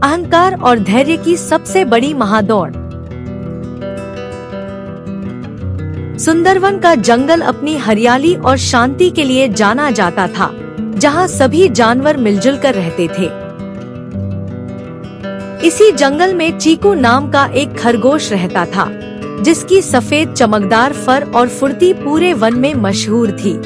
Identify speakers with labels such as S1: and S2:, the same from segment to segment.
S1: अहंकार और धैर्य की सबसे बड़ी महादौड़। सुंदरवन का जंगल अपनी हरियाली और शांति के लिए जाना जाता था, जहां सभी जानवर मिलजुल कर रहते थे। इसी जंगल में चीकू नाम का एक खरगोश रहता था, जिसकी सफेद चमकदार फर और फुर्ती पूरे वन में मशहूर थी।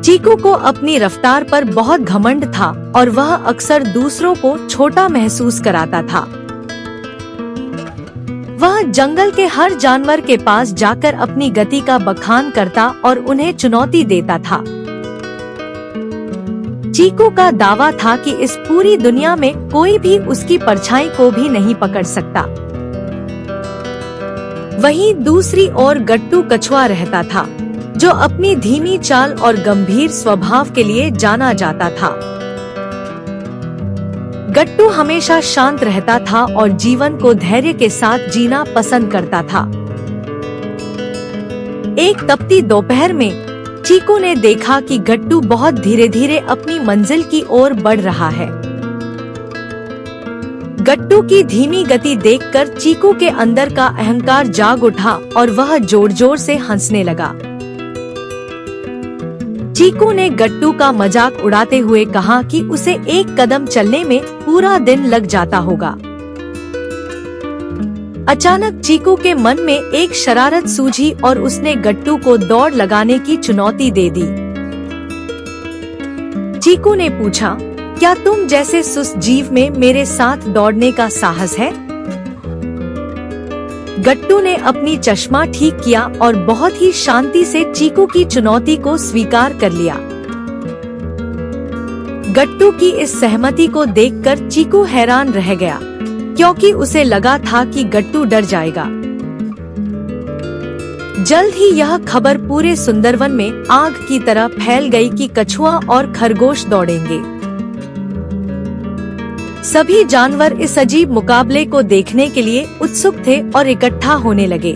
S1: चीकू को अपनी रफ्तार पर बहुत घमंड था और वह अक्सर दूसरों को छोटा महसूस कराता था। वह जंगल के हर जानवर के पास जाकर अपनी गति का बखान करता और उन्हें चुनौती देता था। चीकू का दावा था कि इस पूरी दुनिया में कोई भी उसकी परछाई को भी नहीं पकड़ सकता। वहीं दूसरी ओर गट्टू कछुआ रहता था, जो अपनी धीमी चाल और गंभीर स्वभाव के लिए जाना जाता था। गट्टू हमेशा शांत रहता था और जीवन को धैर्य के साथ जीना पसंद करता था। एक तपती दोपहर में चीकू ने देखा कि गट्टू बहुत धीरे धीरे अपनी मंजिल की ओर बढ़ रहा है। गट्टू की धीमी गति देखकर चीकू के अंदर का अहंकार जाग उठा और वह जोर जोर से हंसने लगा। चीकू ने गट्टू का मजाक उड़ाते हुए कहा कि उसे एक कदम चलने में पूरा दिन लग जाता होगा। अचानक चीकू के मन में एक शरारत सूझी और उसने गट्टू को दौड़ लगाने की चुनौती दे दी। चीकू ने पूछा, क्या तुम जैसे सुस्त जीव में मेरे साथ दौड़ने का साहस है? गट्टू ने अपनी चश्मा ठीक किया और बहुत ही शांति से चीकू की चुनौती को स्वीकार कर लिया। गट्टू की इस सहमति को देखकर चीकू हैरान रह गया, क्योंकि उसे लगा था कि गट्टू डर जाएगा। जल्द ही यह खबर पूरे सुंदरवन में आग की तरह फैल गई कि कछुआ और खरगोश दौड़ेंगे। सभी जानवर इस अजीब मुकाबले को देखने के लिए उत्सुक थे और इकट्ठा होने लगे।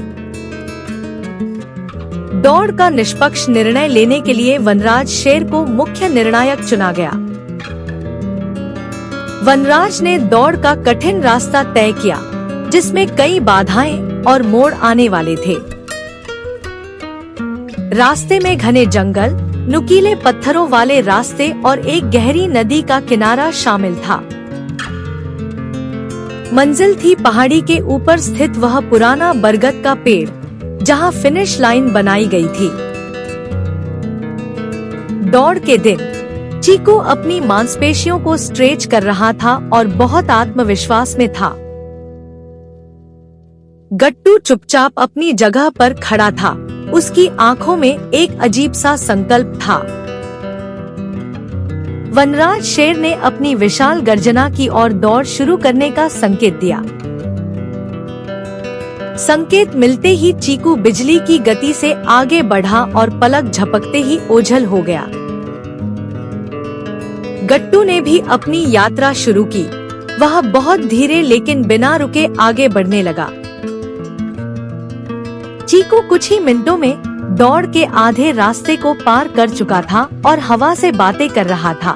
S1: दौड़ का निष्पक्ष निर्णय लेने के लिए वनराज शेर को मुख्य निर्णायक चुना गया। वनराज ने दौड़ का कठिन रास्ता तय किया, जिसमें कई बाधाएं और मोड़ आने वाले थे। रास्ते में घने जंगल, नुकीले पत्थरों वाले रास्ते और एक गहरी नदी का किनारा शामिल था। मंजिल थी पहाड़ी के ऊपर स्थित वह पुराना बरगद का पेड़, जहां फिनिश लाइन बनाई गई थी। दौड़ के दिन चीकू अपनी मांसपेशियों को स्ट्रेच कर रहा था और बहुत आत्मविश्वास में था। गट्टू चुपचाप अपनी जगह पर खड़ा था। उसकी आंखों में एक अजीब सा संकल्प था। वनराज शेर ने अपनी विशाल गर्जना की ओर दौड़ शुरू करने का संकेत दिया। संकेत मिलते ही चीकू बिजली की गति से आगे बढ़ा और पलक झपकते ही ओझल हो गया। गट्टू ने भी अपनी यात्रा शुरू की। वह बहुत धीरे लेकिन बिना रुके आगे बढ़ने लगा। चीकू कुछ ही मिनटों में दौड़ के आधे रास्ते को पार कर चुका था और हवा से बातें कर रहा था।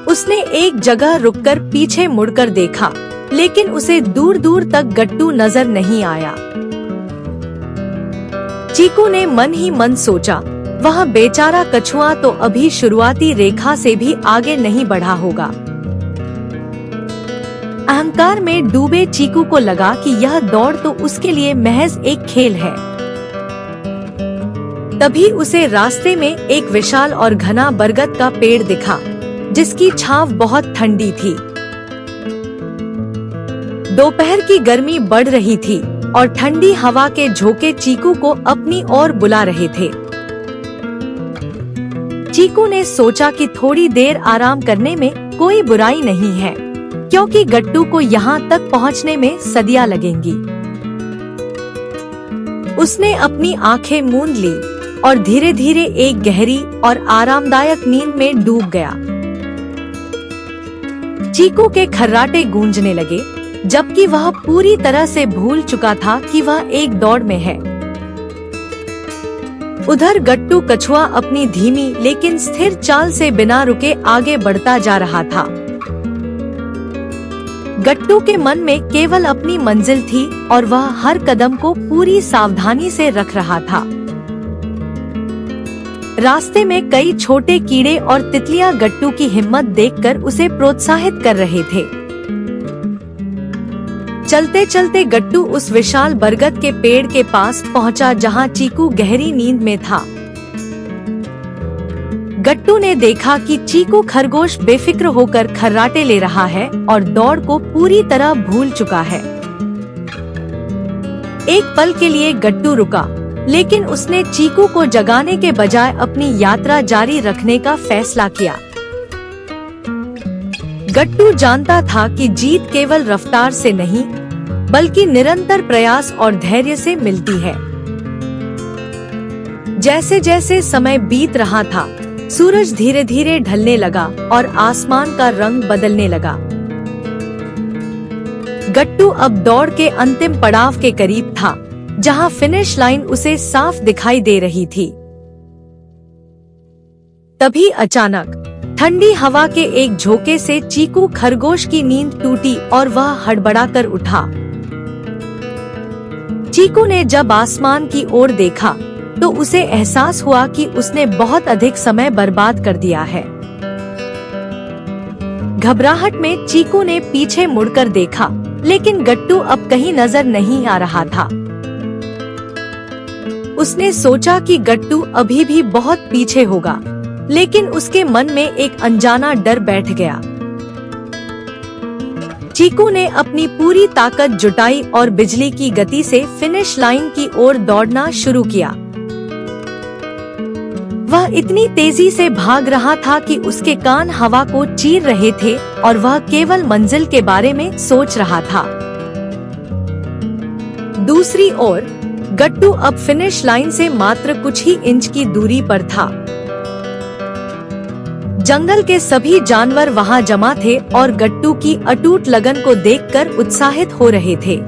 S1: उसने एक जगह रुककर पीछे मुड़कर देखा, लेकिन उसे दूर दूर तक गट्टू नजर नहीं आया। चीकू ने मन ही मन सोचा, वह बेचारा कछुआ तो अभी शुरुआती रेखा से भी आगे नहीं बढ़ा होगा। अहंकार में डूबे चीकू को लगा कि यह दौड़ तो उसके लिए महज एक खेल है। तभी उसे रास्ते में एक विशाल और घना बरगद का पेड़ दिखा, जिसकी छांव बहुत ठंडी थी। दोपहर की गर्मी बढ़ रही थी और ठंडी हवा के झोंके चीकू को अपनी ओर बुला रहे थे। चीकू ने सोचा कि थोड़ी देर आराम करने में कोई बुराई नहीं है, क्योंकि गट्टू को यहाँ तक पहुँचने में सदियां लगेंगी। उसने अपनी आंखें मूंद ली और धीरे धीरे एक गहरी और आरामदायक नींद में डूब गया। चीकू के खर्राटे गूंजने लगे, जबकि वह पूरी तरह से भूल चुका था कि वह एक दौड़ में है। उधर गट्टू कछुआ अपनी धीमी लेकिन स्थिर चाल से बिना रुके आगे बढ़ता जा रहा था। गट्टू के मन में केवल अपनी मंजिल थी और वह हर कदम को पूरी सावधानी से रख रहा था। रास्ते में कई छोटे कीड़े और तितलियां गट्टू की हिम्मत देखकर उसे प्रोत्साहित कर रहे थे। चलते चलते गट्टू उस विशाल बरगद के पेड़ के पास पहुंचा जहां चीकू गहरी नींद में था। गट्टू ने देखा कि चीकू खरगोश बेफिक्र होकर खर्राटे ले रहा है और दौड़ को पूरी तरह भूल चुका है। एक पल के लिए गट्टू रुका, लेकिन उसने चीकू को जगाने के बजाय अपनी यात्रा जारी रखने का फैसला किया। गट्टू जानता था कि जीत केवल रफ्तार से नहीं, बल्कि निरंतर प्रयास और धैर्य से मिलती है। जैसे जैसे समय बीत रहा था, सूरज धीरे धीरे ढलने लगा और आसमान का रंग बदलने लगा। गट्टू अब दौड़ के अंतिम पड़ाव के करीब था, जहां फिनिश लाइन उसे साफ दिखाई दे रही थी। तभी अचानक ठंडी हवा के एक झोंके से चीकू खरगोश की नींद टूटी और वह हड़बड़ाकर उठा। चीकू ने जब आसमान की ओर देखा तो उसे एहसास हुआ कि उसने बहुत अधिक समय बर्बाद कर दिया है। घबराहट में चीकू ने पीछे मुड़कर देखा, लेकिन गट्टू अब कहीं नजर नहीं आ रहा था। उसने सोचा कि गट्टू अभी भी बहुत पीछे होगा, लेकिन उसके मन में एक अनजाना डर बैठ गया। चीकू ने अपनी पूरी ताकत जुटाई और बिजली की गति से फिनिश लाइन की ओर दौड़ना शुरू किया। वह इतनी तेजी से भाग रहा था कि उसके कान हवा को चीर रहे थे और वह केवल मंजिल के बारे में सोच रहा था। दूसरी ओर गट्टू अब फिनिश लाइन से मात्र कुछ ही इंच की दूरी पर था। जंगल के सभी जानवर वहां जमा थे और गट्टू की अटूट लगन को देखकर उत्साहित हो रहे थे।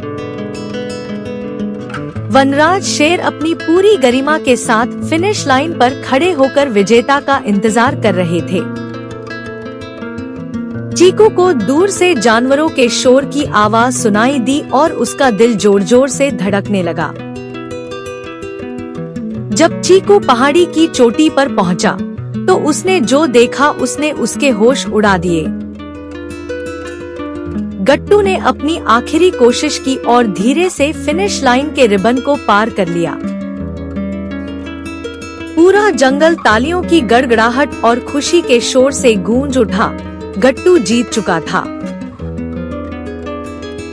S1: वनराज शेर अपनी पूरी गरिमा के साथ फिनिश लाइन पर खड़े होकर विजेता का इंतजार कर रहे थे। चीकू को दूर से जानवरों के शोर की आवाज सुनाई दी और उसका दिल जोर जोर से धड़कने लगा। जब चीकू पहाड़ी की चोटी पर पहुंचा, तो उसने जो देखा उसने उसके होश उड़ा दिए। गट्टू ने अपनी आखिरी कोशिश की और धीरे से फिनिश लाइन के रिबन को पार कर लिया। पूरा जंगल तालियों की गड़गड़ाहट और खुशी के शोर से गूंज उठा। गट्टू जीत चुका था।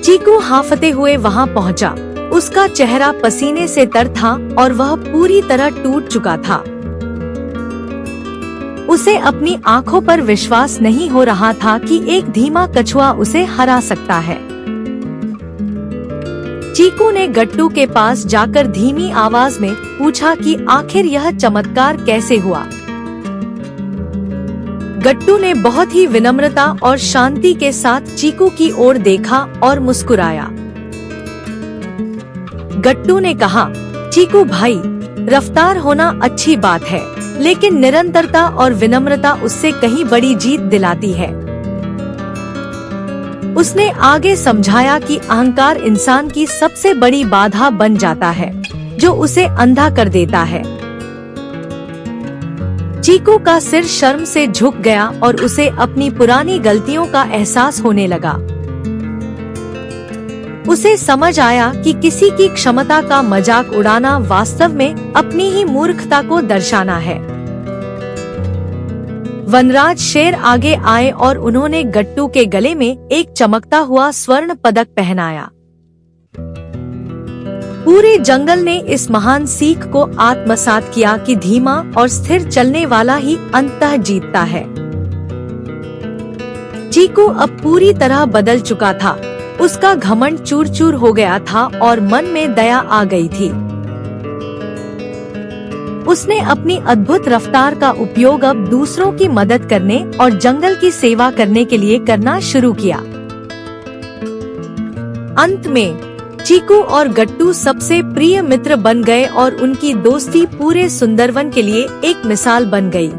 S1: चीकू हांफते हुए वहां पहुंचा। उसका चेहरा पसीने से तर था और वह पूरी तरह टूट चुका था। उसे अपनी आंखों पर विश्वास नहीं हो रहा था कि एक धीमा कछुआ उसे हरा सकता है। चीकू ने गट्टू के पास जाकर धीमी आवाज में पूछा कि आखिर यह चमत्कार कैसे हुआ। गट्टू ने बहुत ही विनम्रता और शांति के साथ चीकू की ओर देखा और मुस्कुराया। गट्टू ने कहा, चीकू भाई, रफ्तार होना अच्छी बात है, लेकिन निरंतरता और विनम्रता उससे कहीं बड़ी जीत दिलाती है। उसने आगे समझाया कि अहंकार इंसान की सबसे बड़ी बाधा बन जाता है, जो उसे अंधा कर देता है। चीकू का सिर शर्म से झुक गया और उसे अपनी पुरानी गलतियों का एहसास होने लगा। उसे समझ आया कि किसी की क्षमता का मजाक उड़ाना वास्तव में अपनी ही मूर्खता को दर्शाना है। वनराज शेर आगे आए और उन्होंने गट्टू के गले में एक चमकता हुआ स्वर्ण पदक पहनाया। पूरे जंगल ने इस महान सीख को आत्मसात किया कि धीमा और स्थिर चलने वाला ही अंततः जीतता है। चीकू अब पूरी तरह बदल चुका था। उसका घमंड चूर चूर हो गया था और मन में दया आ गई थी। उसने अपनी अद्भुत रफ्तार का उपयोग अब दूसरों की मदद करने और जंगल की सेवा करने के लिए करना शुरू किया। अंत में चीकू और गट्टू सबसे प्रिय मित्र बन गए और उनकी दोस्ती पूरे सुंदरवन के लिए एक मिसाल बन गई।